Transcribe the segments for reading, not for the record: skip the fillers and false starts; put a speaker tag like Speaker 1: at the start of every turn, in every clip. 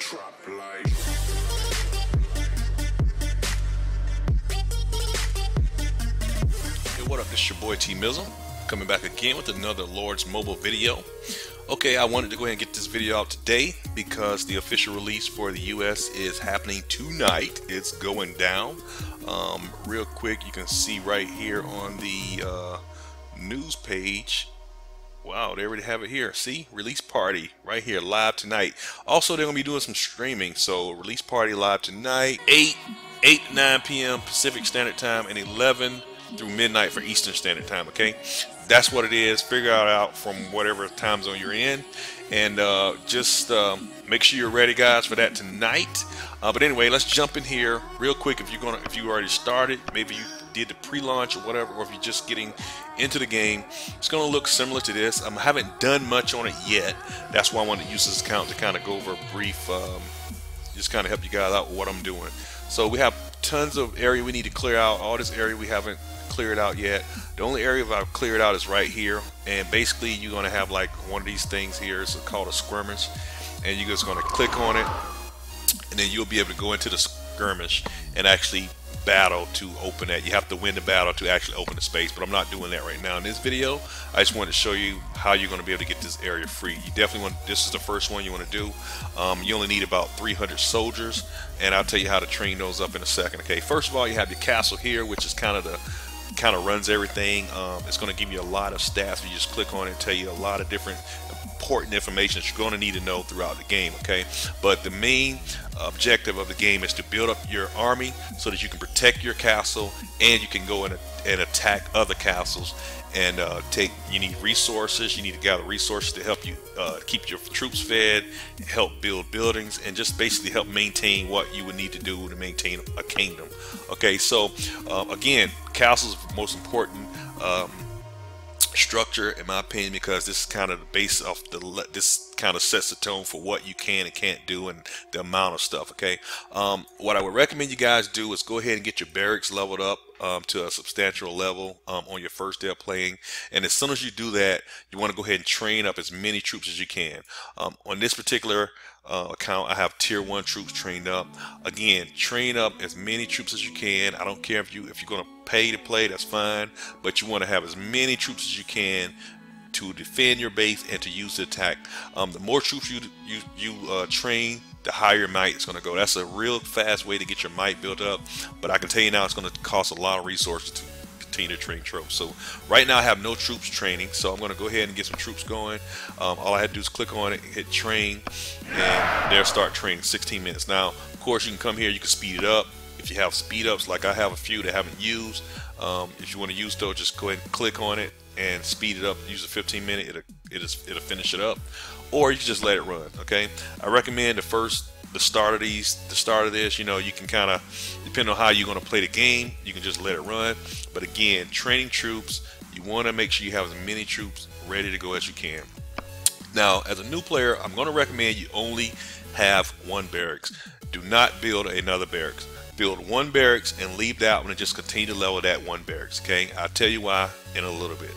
Speaker 1: trap life.
Speaker 2: Hey, what up? This is your boy T Mizzle, coming back again with another Lord's Mobile video. Okay, I wanted to go ahead and get this video out today because the official release for the US is happening tonight. It's going down. Real quick, you can see right here on the news page. Wow, they already have it here. See, release party right here, live tonight. Also, they're gonna be doing some streaming. So, release party live tonight, 8 to 9 p.m. Pacific Standard Time, and 11 through midnight for Eastern Standard Time. Okay, that's what it is. Figure it out from whatever time zone you're in, and just make sure you're ready, guys, for that tonight. But anyway, let's jump in here real quick. If you already started, maybe you did the pre-launch or whatever, or if you're just getting into the game, it's going to look similar to this. I haven't done much on it yet. That's why I wanted to use this account to kind of go over a brief, just kind of help you guys out with what I'm doing. So we have tons of area we need to clear out. All this area we haven't cleared out yet. The only area I've cleared out is right here, and basically you're going to have like one of these things here. It's called a skirmish, and you're just going to click on it, and then you'll be able to go into the skirmish and actually battle to open that. You have to win the battle to actually open the space, but I'm not doing that right now in this video. I just wanted to show you how you're going to be able to get this area free. You definitely want, this is the first one you want to do. You only need about 300 soldiers, and I'll tell you how to train those up in a second. Okay, first of all, you have your castle here, which is kind of runs everything. It's going to give you a lot of stats. You just click on it and tell you a lot of different important information that you're going to need to know throughout the game. Okay, but the main objective of the game is to build up your army so that you can protect your castle, and you can go in and attack other castles. And you need resources. You need to gather resources to help you keep your troops fed, help build buildings, and just basically help maintain what you would need to do to maintain a kingdom. Okay, so again, castles are the most important structure in my opinion, because this is kind of the base of this kind of sets the tone for what you can and can't do and the amount of stuff. Okay, what I would recommend you guys do is go ahead and get your barracks leveled up to a substantial level on your first day of playing, and as soon as you do that, you want to go ahead and train up as many troops as you can. On this particular account, I have tier 1 troops trained up. Again, train up as many troops as you can. I don't care if you're going to pay to play, that's fine, but you want to have as many troops as you can to defend your base and to use the attack. The more troops you train, the higher your might is going to go. That's a real fast way to get your might built up, but I can tell you now it's going to cost a lot of resources to continue to train troops. So right now I have no troops training, so I'm going to go ahead and get some troops going. All I had to do is click on it, hit train, and they'll start training. 16 minutes. Now of course you can come here, you can speed it up if you have speed ups, like I have a few that I haven't used. If you want to use those, just go ahead and click on it and speed it up. Use a 15-minute, it'll finish it up, or you can just let it run. Okay, I recommend the start of this, you know, you can kind of, depending on how you're going to play the game, you can just let it run. But again, training troops, you want to make sure you have as many troops ready to go as you can. Now, as a new player, I'm going to recommend you only have one barracks. Do not build another barracks. Build one barracks and leave that one and just continue to level that one barracks. Okay, I'll tell you why in a little bit.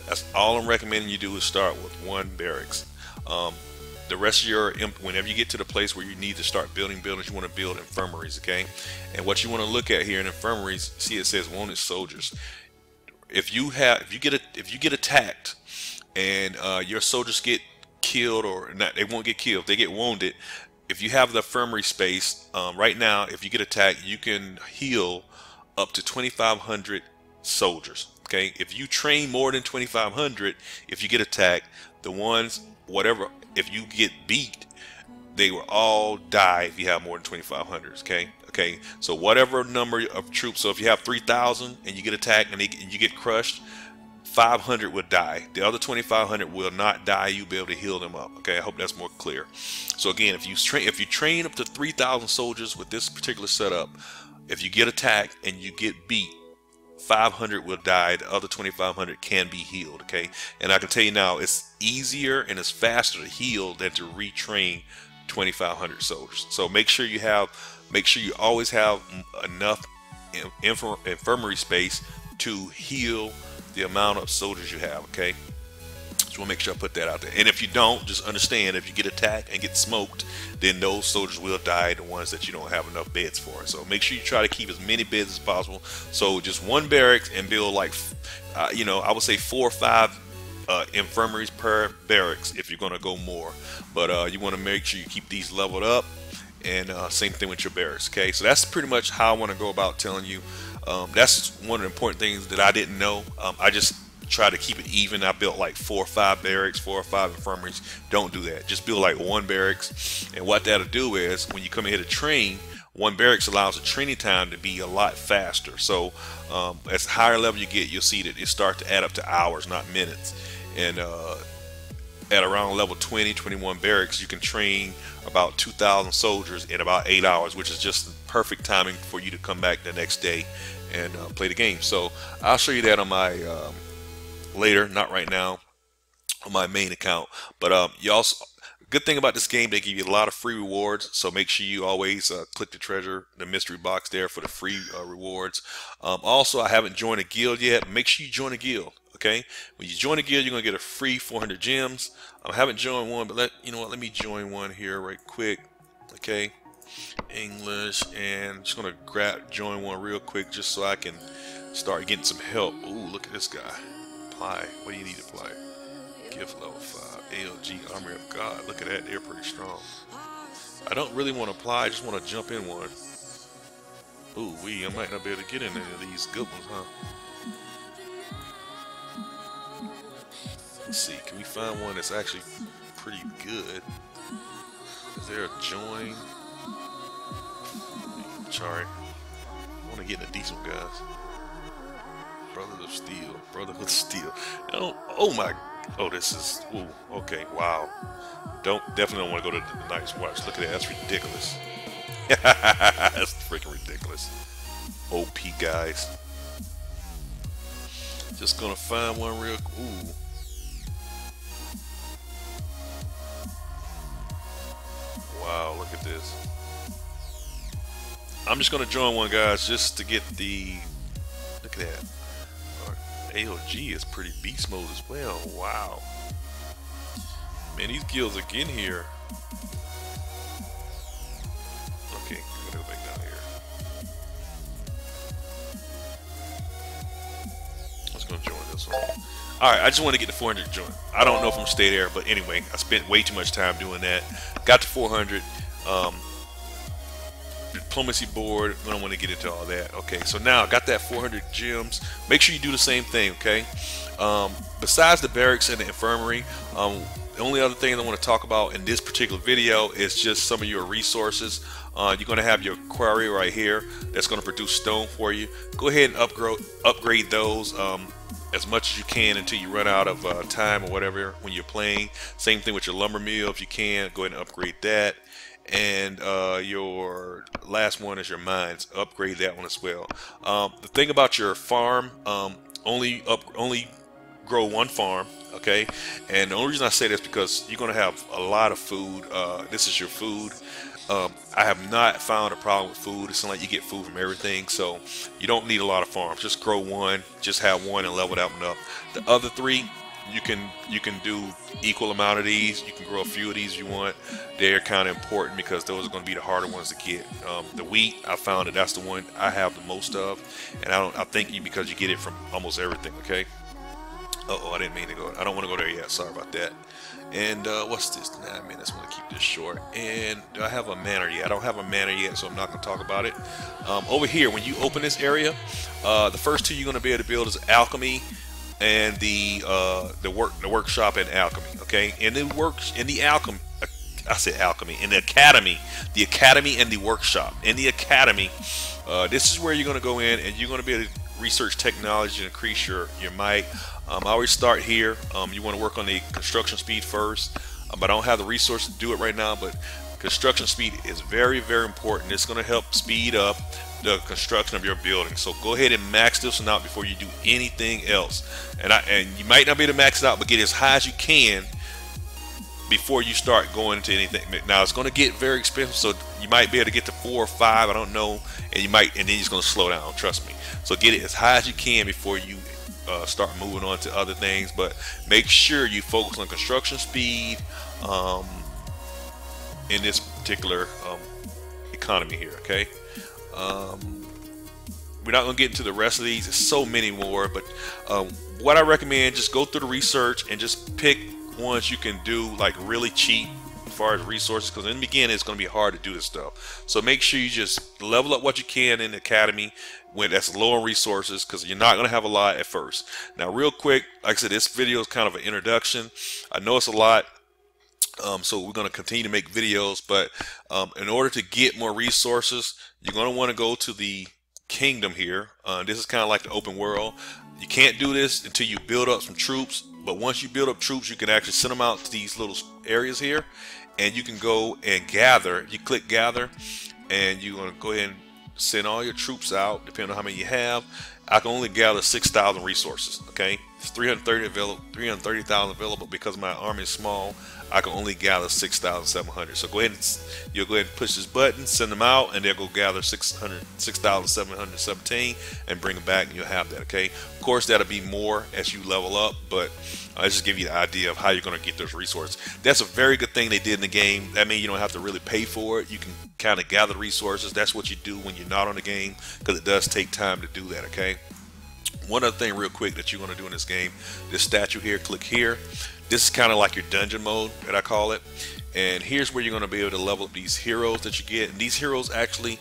Speaker 2: That's all I'm recommending you do, is start with one barracks. The rest of your, whenever you get to the place where you need to start building buildings, you want to build infirmaries. Okay, and what you want to look at here in infirmaries, see it says wanted soldiers. If you get attacked and your soldiers get killed, or not, they won't get killed, they get wounded. If you have the infirmary space, right now, if you get attacked, you can heal up to 2,500 soldiers. Okay, if you train more than 2,500, if you get attacked, the ones, whatever, if you get beat, they will all die if you have more than 2,500. Okay, so whatever number of troops, so if you have 3,000 and you get attacked and you get crushed, 500 will die. The other 2,500 will not die. You'll be able to heal them up. Okay, I hope that's more clear. So again, if you train up to 3,000 soldiers with this particular setup, if you get attacked and you get beat, 500 will die. The other 2,500 can be healed. Okay, and I can tell you now, it's easier and it's faster to heal than to retrain 2,500 soldiers. So make sure you always have enough infirmary space to heal the amount of soldiers you have. Okay, it's Just want to make sure I put that out there. And if you don't, just understand, if you get attacked and get smoked, then those soldiers will die, the ones that you don't have enough beds for. So make sure you try to keep as many beds as possible. So just one barracks, and build like, you know, I would say 4 or 5 infirmaries per barracks if you're going to go more. But you want to make sure you keep these leveled up. And same thing with your barracks. Okay, so that's pretty much how I want to go about telling you. That's one of the important things that I didn't know. I just try to keep it even. I built like 4 or 5 barracks, 4 or 5 infirmaries. Don't do that. Just build like one barracks. And what that'll do is, when you come in here to train, one barracks allows the training time to be a lot faster. So as higher level you get, you'll see that it starts to add up to hours, not minutes. And at around level 20, 21 barracks, you can train about 2,000 soldiers in about 8 hours, which is just the perfect timing for you to come back the next day and play the game. So I'll show you that on my later, not right now, on my main account. But you also, good thing about this game, they give you a lot of free rewards. So make sure you always click the mystery box there for the free rewards. Also, I haven't joined a guild yet. Make sure you join a guild. Okay, when you join a guild, you're gonna get a free 400 gems. I haven't joined one, but you know what? Let me join one here right quick. Okay, English, and I'm just gonna join one real quick just so I can start getting some help. Ooh, look at this guy. Apply. What do you need to apply? Gift level 5. ALG Army of God. Look at that. They're pretty strong. I don't really want to apply. I just want to jump in one. Ooh, I might not be able to get in any of these good ones, huh? Let's see, can we find one that's actually pretty good? Is there a join? Sorry, I want to get in a decent one, guys. Brotherhood of Steel, Brotherhood of Steel. Oh my, oh, this is, ooh, okay, wow. Definitely don't want to go to the Night's Watch. Look at that, that's ridiculous. That's freaking ridiculous. OP, guys. Just gonna find one real, ooh. Wow, look at this. I'm just going to join one, guys, just to get the... Look at that. AOG is pretty beast mode as well. Wow. Man, these guilds are getting here. Okay, I'm going to go back down here. I was going to join this one. Alright, I just want to get the 400 join. I don't know if I'm going to stay there, but anyway, I spent way too much time doing that. Got to 400. Diplomacy board. I don't want to get into all that. Okay, so now I got that 400 gems. Make sure you do the same thing, okay? Besides the barracks and the infirmary, the only other thing I want to talk about in this particular video is just some of your resources. You're going to have your quarry right here that's going to produce stone for you. Go ahead and upgrade those as much as you can until you run out of time or whatever when you're playing. Same thing with your lumber mill. If you can, go ahead and upgrade that. And your last one is your mines. Upgrade that one as well. The thing about your farm, only grow one farm, okay? And the only reason I say this is because you're going to have a lot of food. This is your food. I have not found a problem with food. It's not like you get food from everything, so you don't need a lot of farms. Just grow one, just have one and level that one up. The other 3, you can do equal amount of these. You can grow a few of these if you want. They're kind of important because those are going to be the harder ones to get. The wheat, I found that that's the one I have the most of, and I think because you get it from almost everything. Okay. Uh-oh, I didn't mean to go. I don't want to go there yet. Sorry about that. And what's this? 9 minutes. I want to keep this short. And do I have a manor yet? I don't have a manor yet, so I'm not going to talk about it. Over here, when you open this area, the first 2 you're going to be able to build is alchemy and the workshop and alchemy. Okay, and it works in the alchemy. I said alchemy in the academy and the workshop. In the academy, this is where you're going to go in and you're going to be able to research technology and increase your might. I always start here. You want to work on the construction speed first. I don't have the resources to do it right now, but construction speed is very, very important. It's going to help speed up the construction of your building. So go ahead and max this one out before you do anything else. And you might not be able to max it out, but get as high as you can before you start going into anything. Now it's going to get very expensive, so you might be able to get to 4 or 5. I don't know, and then it's going to slow down. Trust me. So get it as high as you can before you start moving on to other things. But make sure you focus on construction speed in this particular economy here. Okay. We're not going to get into the rest of these. There's so many more, but what I recommend, just go through the research and just pick ones you can do like really cheap as far as resources, because in the beginning it's going to be hard to do this stuff. So make sure you just level up what you can in the academy when that's low on resources, because you're not going to have a lot at first. Now real quick, like I said, this video is kind of an introduction. I know it's a lot, so we're going to continue to make videos, but in order to get more resources, you're going to want to go to the kingdom here. This is kind of like the open world. You can't do this until you build up some troops, but once you build up troops, you can actually send them out to these little areas here, and you can go and gather. You click gather, and you're going to go ahead and send all your troops out, depending on how many you have. I can only gather 6,000 resources. Okay, it's 330,000 available. Because my army is small, I can only gather 6,700. So go ahead and you'll go ahead and push this button, send them out, and they'll go gather 6,717 and bring them back, and you'll have that. Okay, of course that'll be more as you level up, but I just give you the idea of how you're going to get those resources. That's a very good thing they did in the game. That means you don't have to really pay for it. You can kind of gather resources. That's what you do when you're not on the game, because it does take time to do that. Okay. One other thing real quick that you're going to do in this game, this statue here, click here. This is kind of like your dungeon mode that I call it, and here's where you're going to be able to level up these heroes that you get. And these heroes actually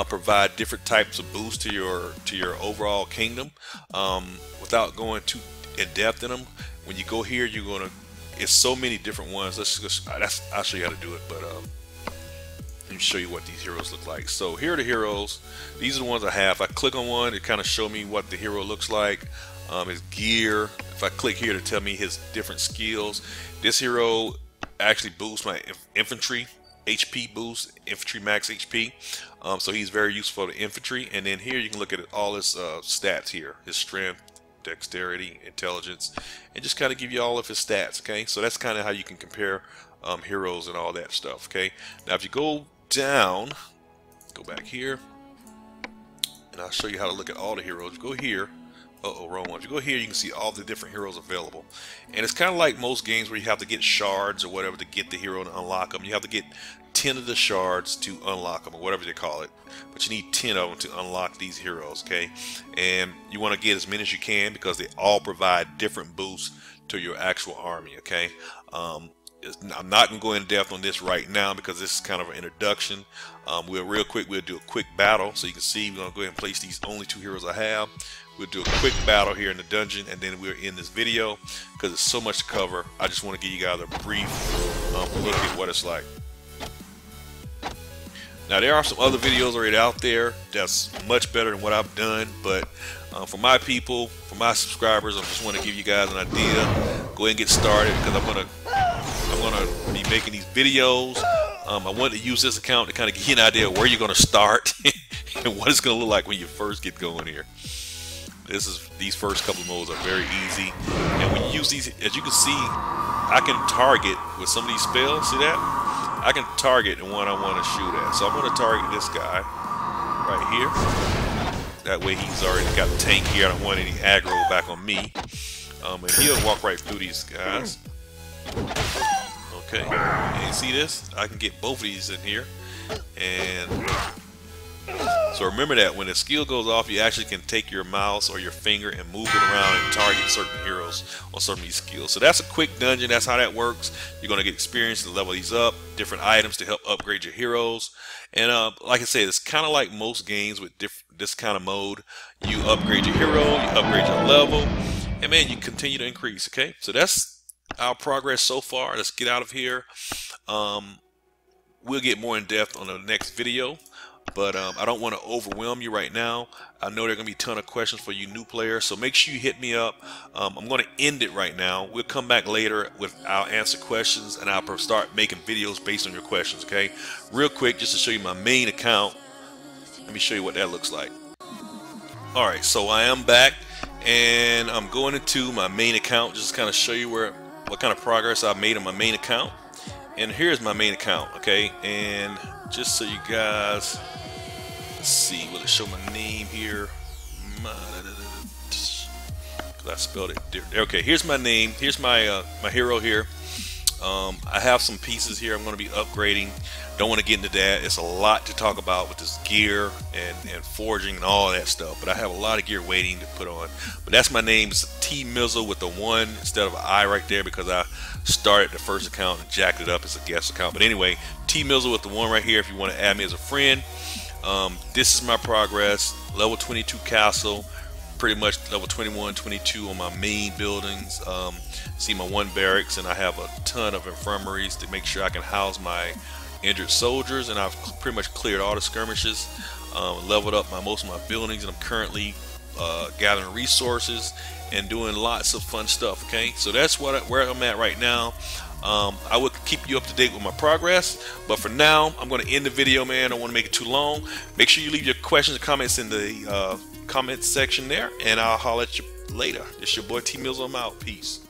Speaker 2: provide different types of boosts to your overall kingdom. Without going too in depth in them, when you go here, you're going to, it's so many different ones. I'll show you how to do it, but let me show you what these heroes look like. So here are the heroes. These are the ones I have. If I click on one, it kind of show me what the hero looks like. His gear. If I click here to tell me his different skills, this hero actually boosts my infantry HP boost, infantry max HP. So he's very useful to infantry. And then here you can look at all his stats here, his strength, dexterity, intelligence, and just kind of give you all of his stats. Okay, so that's kind of how you can compare heroes and all that stuff. Okay, now if you go down, go back here, and I'll show you how to look at all the heroes. You go here. Wrong one. If you go here, you can see all the different heroes available, and it's kind of like most games where you have to get shards or whatever to get the hero to unlock them. You have to get 10 of the shards to unlock them, or whatever they call it, but you need 10 of them to unlock these heroes. Okay, and you want to get as many as you can, because they all provide different boosts to your actual army. Okay, I'm not going to go in depth on this right now, because this is kind of an introduction. We'll do a quick battle, so you can see we're going to go ahead and place these only 2 heroes I have. We'll do a quick battle here in the dungeon, and then we'll end this video, because it's so much to cover. I just want to give you guys a brief look at what it's like. Now there are some other videos already out there that's much better than what I've done, but for my people, for my subscribers, I just want to give you guys an idea. Go ahead and get started, because I'm gonna be making these videos. I want to use this account to kind of give you an idea of where you're going to start and what it's going to look like when you first get going here. These first couple of modes are very easy, and when you use these, as you can see, I can target with some of these spells. See that? I can target the one I want to shoot at. So I'm going to target this guy right here. That way he's already got the tank here. I don't want any aggro back on me, and he'll walk right through these guys. Okay, and you see this? I can get both of these in here, and so remember that when the skill goes off, you actually can take your mouse or your finger and move it around and target certain heroes on some of these skills. So that's a quick dungeon. That's how that works. You're going to get experience to level these up, different items to help upgrade your heroes. And like I said, it's kind of like most games with this kind of mode. You upgrade your hero, you upgrade your level, and man, you continue to increase. Okay, so that's our progress so far. Let's get out of here. We'll get more in depth on the next video. But I don't want to overwhelm you right now. I know there are going to be a ton of questions for you new players, so make sure you hit me up. I'm going to end it right now. We'll come back later with I'll answer questions, and I'll start making videos based on your questions. Okay, real quick, just to show you my main account. Let me show you what that looks like. All right, so I am back, and I'm going into my main account just to kind of show you what kind of progress I've made on my main account. And here's my main account. Okay, and just so you guys see, will it show my name here? Go because I spelled it different. Okay, here's my name. Here's my my hero here. I have some pieces here I'm going to be upgrading. Don't want to get into that. It's a lot to talk about with this gear and forging and all that stuff. But I have a lot of gear waiting to put on. But that's my name. It's T Mizzle with the 1 instead of an I right there because I started the first account and jacked it up as a guest account. But anyway, T Mizzle with the 1 right here if you want to add me as a friend. This is my progress. Level 22 castle. Pretty much level 21, 22 on my main buildings. See my 1 barracks, and I have a ton of infirmaries to make sure I can house my injured soldiers, and I've pretty much cleared all the skirmishes, leveled up most of my buildings, and I'm currently gathering resources and doing lots of fun stuff. Okay, so that's where I'm at right now. I will keep you up to date with my progress, but for now I'm going to end the video, man. I don't want to make it too long. Make sure you leave your questions and comments in the comments section there, and I'll holler at you later. It's your boy T Mills. I'm out. Peace.